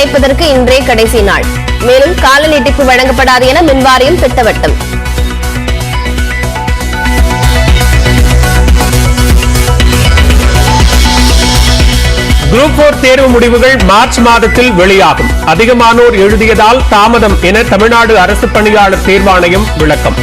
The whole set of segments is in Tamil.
இணைப்பதற்கு இன்றே கடைசி நாள். மேலும் கால நீட்டிப்பு வழங்கப்படாது என மின்வாரியம் திட்டவட்டம். குரூப் 4 தேர்வு முடிவுகள் மார்ச் மாதத்தில் வெளியாகும். அதிகமானோர் எழுதியதால் தாமதம் என தமிழ்நாடு அரசு பணியாளர் தேர்வாணையம் விளக்கம்.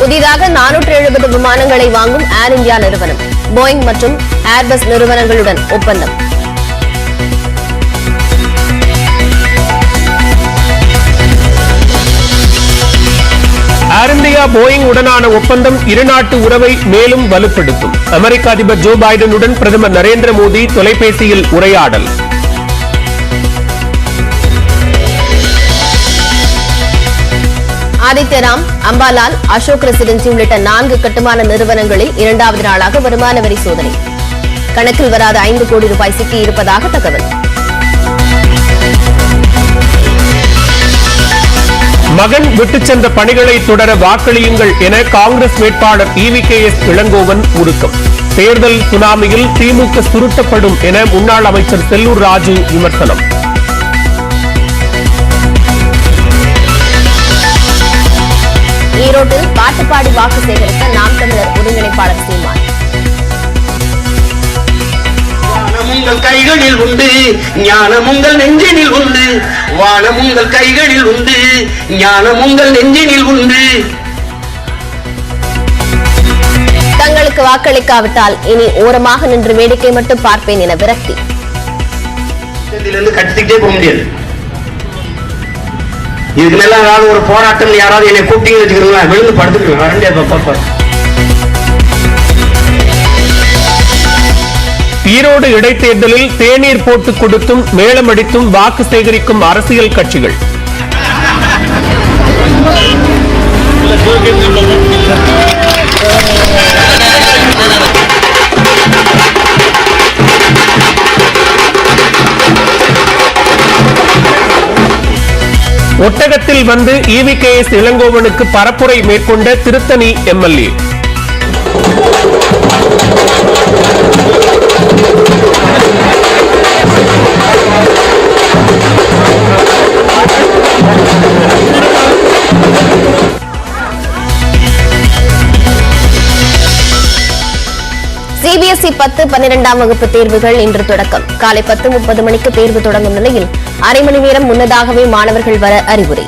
புதிதாக 470 விமானங்களை வாங்கும் ஏர் இந்தியா நிறுவனம். போயிங் மற்றும் ஏர்பஸ் நிறுவனங்களுடன் ஒப்பந்தம். ஏர் இந்தியா போயிங் உடனான ஒப்பந்தம் இருநாட்டு உறவை மேலும் வலுப்படுத்தும். அமெரிக்க அதிபர் ஜோ பைடனுடன் பிரதமர் நரேந்திர மோடி தொலைபேசியில் உரையாடல். ஆதித்யராம், அம்பாலால், அசோக் ரெசிடென்சி உள்ளிட்ட 4 கட்டுமான நிறுவனங்களில் 2வது நாளாக வருமான வரி சோதனை. கணக்கில் வராத 5 கோடி ரூபாய் சிக்கியிருப்பதாக தகவல். மகன் விட்டுச் சென்ற பணிகளை தொடர வாக்களியுங்கள் என காங்கிரஸ் வேட்பாளர் EVKS இளங்கோவன் உருக்கம். தேர்தல் சுனாமியில் திமுக சுருட்டப்படும் என முன்னாள் அமைச்சர் செல்லூர் ராஜு விமர்சனம். ஈரோட்டில் பாட்டு பாடி வாக்கு சேகரித்த நாம் தமிழர் ஒருங்கிணைப்பாளர் சீமான். உங்கள் கைகளில் உண்டு ஞானம் உங்கள் நெஞ்சினில் உண்டு. வானம் உங்கள் கைகளில் உண்டு ஞானம் உங்கள் நெஞ்சினில் உண்டு. தங்களுக்கு வாக்களிக்காவிட்டால் இனி ஓரமாக நின்று வேடிக்கை மட்டும் பார்ப்பேன் என விரக்தி. கட்டிக்கிட்டே போக முடியாது. இதுக்கு மேல ஏதாவது ஒரு போராட்டம் யாராவது என்னை கூப்பிட்டீங்கன்னு வச்சுக்கிறீங்களா, விழுந்து படுத்துக்கிறேன். ஈரோடு இடைத்தேர்தலில் தேநீர் போட்டு கொடுத்தும் மேளமடித்தும் வாக்கு சேகரிக்கும் அரசியல் கட்சிகள். ஒட்டகத்தில் வந்து EVKS இளங்கோவனுக்கு பரப்புரை மேற்கொண்ட திருத்தணி MLA. CBSE 10, 12ஆம் வகுப்பு தேர்வுகள் இன்று தொடக்கம். காலை 10:30 மணிக்கு தேர்வு தொடங்கும் நிலையில் அரை மணி நேரம் முன்னதாகவே மாணவர்கள் வர அறிவுரை.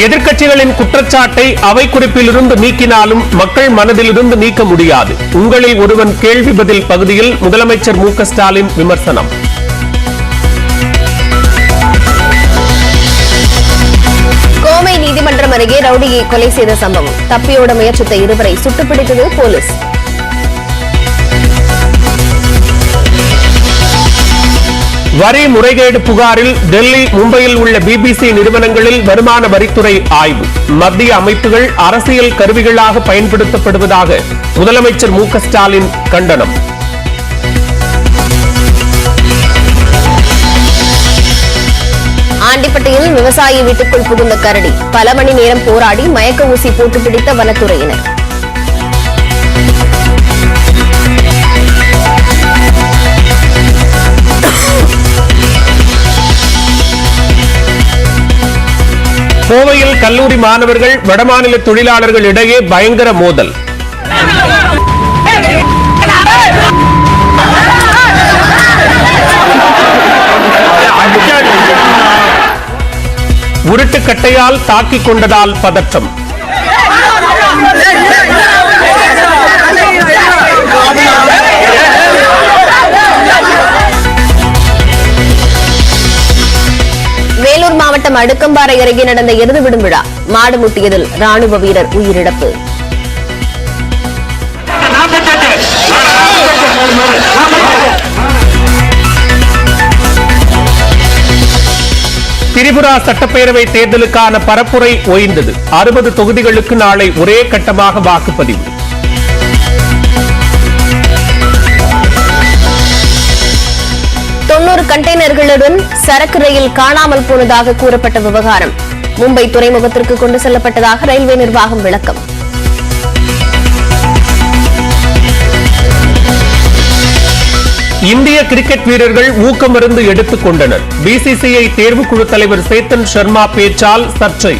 எதிர்க்கட்சிகளின் குற்றச்சாட்டை அவை குறிப்பிலிருந்து நீக்கினாலும் மக்கள் மனதிலிருந்து நீக்க முடியாது. உங்களில் ஒருவன் கேள்வி பதில் பகுதியில் முதலமைச்சர் MK ஸ்டாலின் விமர்சனம். கோவை நீதிமன்றம் அருகே ரவுடியை கொலை செய்த சம்பவம். தப்பியோட முயற்சித்த இருவரை சுட்டுப்பிடித்தது போலீஸ். வரி முறைகேடு புகாரில் டெல்லி, மும்பையில் உள்ள BBC நிறுவனங்களில் வருமான வரித்துறை ஆய்வு. மத்திய அமைப்புகள் அரசியல் கருவிகளாக பயன்படுத்தப்படுவதாக முதலமைச்சர் MK ஸ்டாலின் கண்டனம். ஆண்டிப்பட்டியில் விவசாயி வீட்டுக்குள் புகுந்த கரடி. பல மணி நேரம் போராடி மயக்க ஊசி போட்டு பிடித்த வனத்துறையினர். கோவையில் கல்லூரி மாணவர்கள் வடமாநில தொழிலாளர்கள் இடையே பயங்கர மோதல். உருட்டுக்கட்டையால் தாக்கிக் கொண்டதால் பதற்றம். வேலூர் மாவட்டம் அடுக்கம்பாறை அருகே நடந்த எருதுவிடும் விழா. மாடு முட்டியதில் ராணுவ வீரர் உயிரிழப்பு. திரிபுரா சட்டப்பேரவை தேர்தலுக்கான பரப்புரை ஓய்ந்தது. 60 தொகுதிகளுக்கு நாளை ஒரே கட்டமாக வாக்குப்பதிவு. 11 கண்டெய்னர்களுடன் சரக்கு ரயில் காணாமல் போனதாக கூறப்பட்ட விவகாரம் மும்பை துறைமுகத்திற்கு கொண்டு செல்லப்பட்டதாக ரயில்வே நிர்வாகம் விளக்கம். இந்திய கிரிக்கெட் வீரர்கள் ஊக்க மருந்து எடுத்துக் கொண்டனர். பிசிசிஐ தேர்வுக்குழு தலைவர் சேத்தன் சர்மா பேச்சால் சர்ச்சை.